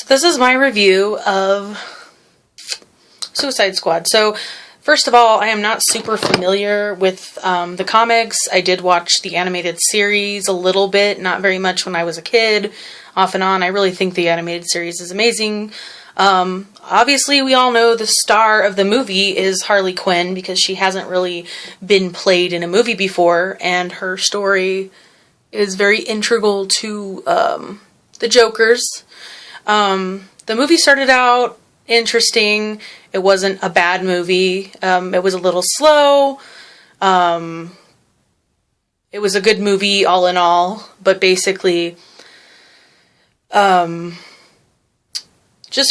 This is my review of Suicide Squad. So, first of all, I am not super familiar with the comics. I did watch the animated series a little bit, not very much when I was a kid, off and on. I really think the animated series is amazing. Obviously, we all know the star of the movie is Harley Quinn because she hasn't really been played in a movie before, and her story is very integral to the Joker's. The movie started out interesting. It wasn't a bad movie. It was a little slow. It was a good movie all in all, but basically, just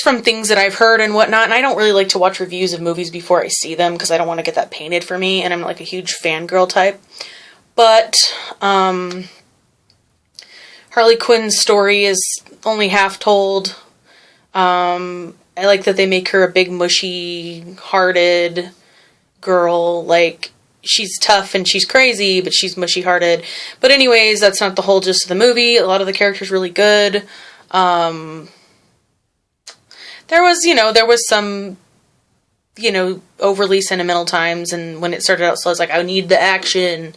from things that I've heard and whatnot, and I don't really like to watch reviews of movies before I see them because I don't want to get that painted for me, and I'm like a huge fangirl type. But, Harley Quinn's story is only half told. I like that they make her a big, mushy-hearted girl. Like, she's tough and she's crazy, but she's mushy-hearted. But anyways, that's not the whole gist of the movie. A lot of the characters really good. There was some, overly sentimental times, and when it started out slow, I was like, I need the action.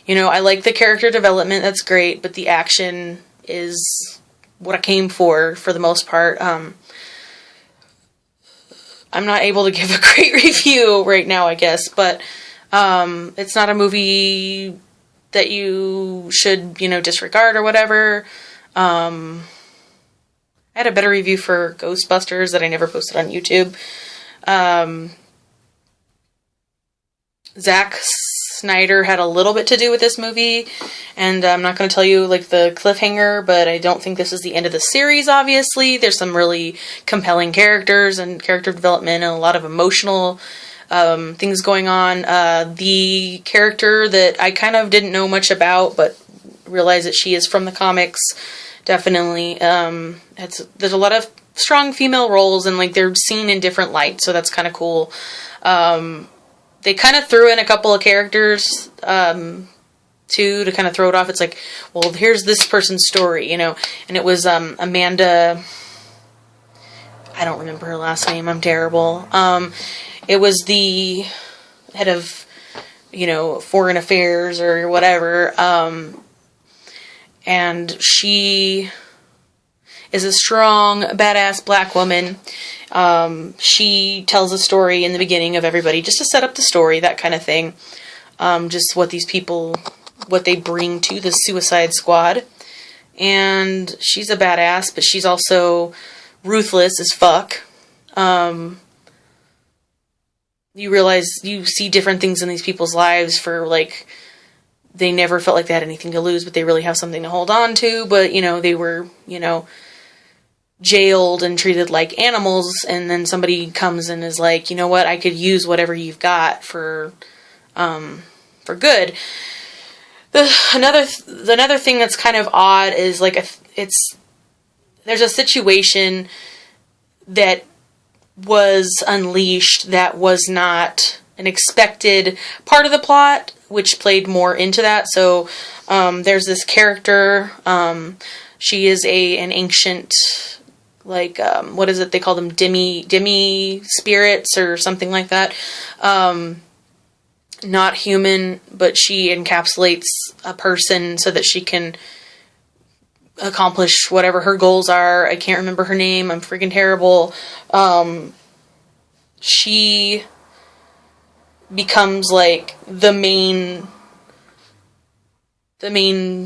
I like the character development, that's great, but the action is what I came for the most part. I'm not able to give a great review right now, I guess, but it's not a movie that you should, disregard or whatever. I had a better review for Ghostbusters that I never posted on YouTube. Zack Snyder had a little bit to do with this movie, and I'm not going to tell you, the cliffhanger, but I don't think this is the end of the series, obviously. There's some really compelling characters and character development and a lot of emotional things going on. The character that I kind of didn't know much about, but realized that she is from the comics, definitely. There's a lot of strong female roles, and they're seen in different lights, so that's kind of cool. They kind of threw in a couple of characters too to kind of throw it off. It's like, well, here's this person's story, and it was Amanda. I don't remember her last name. I'm terrible. It was the head of foreign affairs or whatever. And she is a strong, badass black woman. She tells a story in the beginning of everybody just to set up the story, that kind of thing. Just what these people, what they bring to the Suicide Squad. And she's a badass, but she's also ruthless as fuck. You realize you see different things in these people's lives for they never felt like they had anything to lose, but they really have something to hold on to. But, they were, jailed and treated like animals. And then somebody comes and is like, you know what, I could use whatever you've got for good. Another thing that's kind of odd is there's a situation that was unleashed that was not an expected part of the plot, which played more into that. So there's this character. She is an ancient, what is it? They call them demi spirits or something like that. Not human, but she encapsulates a person so that she can accomplish whatever her goals are. I can't remember her name. I'm freaking terrible. She becomes the main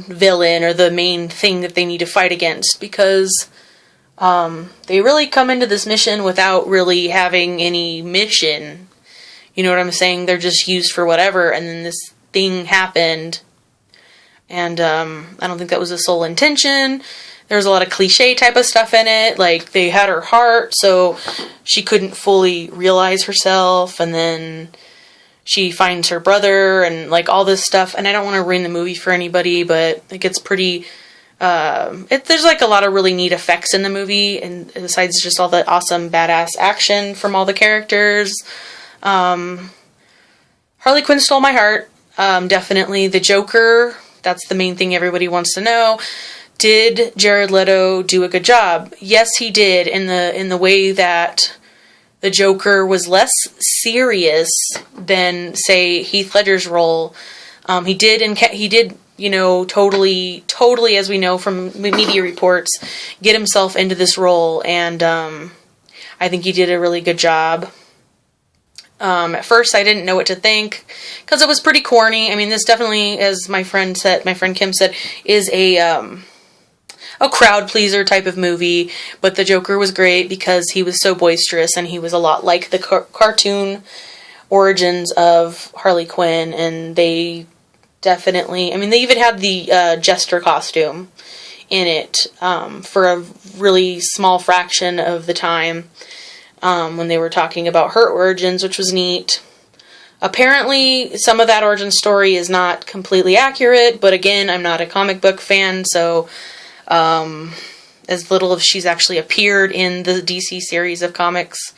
villain or the main thing that they need to fight against, because they really come into this mission without really having any mission. You know what I'm saying? They're just used for whatever, and then this thing happened. And I don't think that was the sole intention. There was a lot of cliche type of stuff in it. They had her heart, so she couldn't fully realize herself. And then she finds her brother and all this stuff. And I don't want to ruin the movie for anybody, but it gets pretty... there's a lot of really neat effects in the movie. And besides just all the awesome badass action from all the characters. Harley Quinn stole my heart. Definitely. The Joker, that's the main thing everybody wants to know. did Jared Leto do a good job? Yes, he did, in the way that the Joker was less serious than, say, Heath Ledger's role. He did, totally, as we know from media reports, get himself into this role, and I think he did a really good job. At first, I didn't know what to think, because it was pretty corny. I mean, this definitely, as my friend Kim said, is a crowd pleaser type of movie, but the Joker was great because he was so boisterous, and he was a lot like the cartoon origins of Harley Quinn, and they definitely, I mean, they even had the Jester costume in it for a really small fraction of the time when they were talking about her origins, which was neat. Apparently, some of that origin story is not completely accurate, but again, I'm not a comic book fan, so as little as she's actually appeared in the DC series of comics,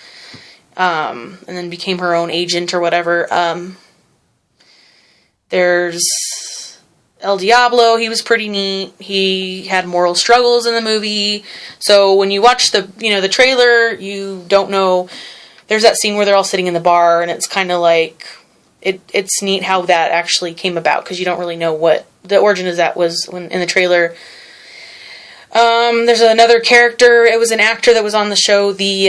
and then became her own agent or whatever. There's El Diablo. He was pretty neat. He had moral struggles in the movie. So when you watch the trailer, you don't know. There's that scene where they're all sitting in the bar, and it's kind of like it's neat how that actually came about, because you don't really know what the origin of that was when in the trailer. There's another character. It was an actor that was on the show, The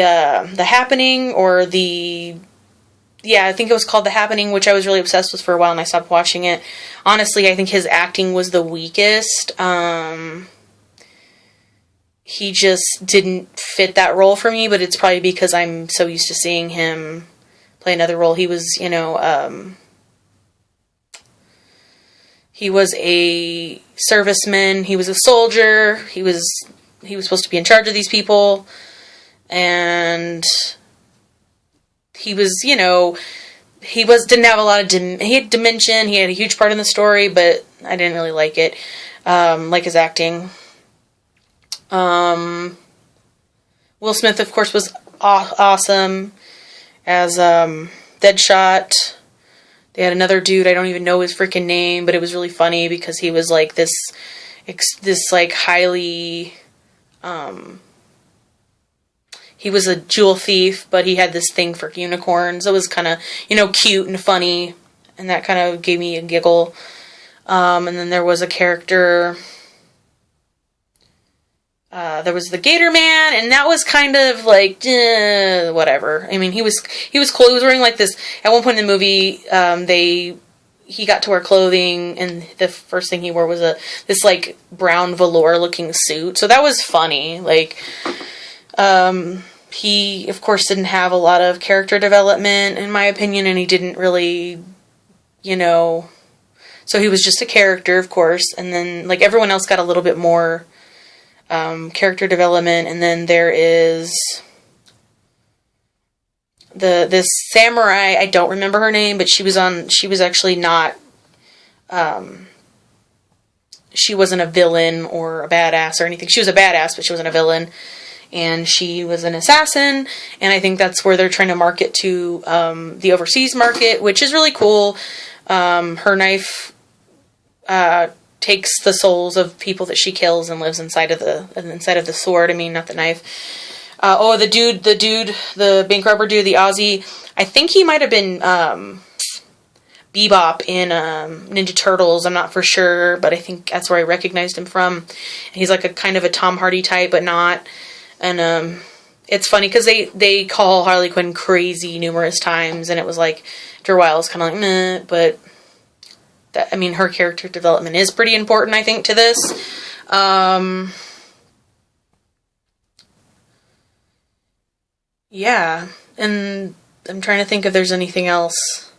Happening, or I think it was called The Happening, which I was really obsessed with for a while, and I stopped watching it. Honestly, I think his acting was the weakest. He just didn't fit that role for me, but it's probably because I'm so used to seeing him play another role. He was, he was a serviceman. He was a soldier. He was supposed to be in charge of these people, and he was, didn't have a lot of, he had dementia. He had a huge part in the story, but I didn't really like it, like his acting. Will Smith, of course, was awesome as Deadshot. They had another dude, I don't even know his freaking name, but it was really funny because he was like this like highly, he was a jewel thief, but he had this thing for unicorns. It was kind of, cute and funny, and that kind of gave me a giggle. And then there was a character, there was the Gator Man, and that was kind of like, whatever. I mean, he was cool. He was wearing like this, at one point in the movie, he got to wear clothing, and the first thing he wore was this like brown velour looking suit. So that was funny. Like, he of course didn't have a lot of character development, in my opinion, and he didn't really, so he was just a character, of course, and then like everyone else got a little bit more character development. And then there is this samurai, I don't remember her name, but she was actually not, she wasn't a villain or a badass or anything. She was a badass, but she wasn't a villain, and she was an assassin, and I think that's where they're trying to market to the overseas market, which is really cool. Her knife takes the souls of people that she kills and lives inside of the sword. I mean, not the knife. The bank robber dude, the Aussie. I think he might have been Bebop in Ninja Turtles. I'm not for sure, but I think that's where I recognized him from. And he's like a kind of a Tom Hardy type, but not. And it's funny because they call Harley Quinn crazy numerous times, and it was like, after a while, it's kind of like, meh, but that, I mean, her character development is pretty important, I think, to this. Yeah, and I'm trying to think if there's anything else.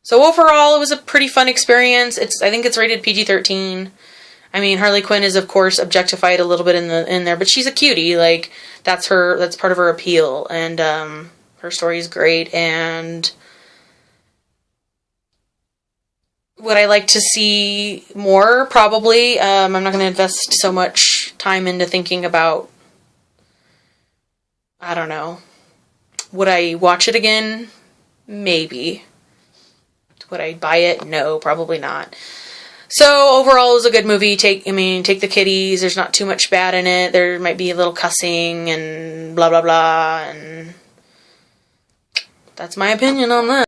So overall, it was a pretty fun experience. I think it's rated PG-13. I mean, Harley Quinn is, of course, objectified a little bit in there, but she's a cutie. Like, that's part of her appeal, and her story is great. And would I like to see more? Probably. I'm not going to invest so much time into thinking about, I don't know. Would I watch it again? Maybe. Would I buy it? No, probably not. So overall, it was a good movie. Take the kiddies. There's not too much bad in it. There might be a little cussing and blah blah blah, and that's my opinion on that.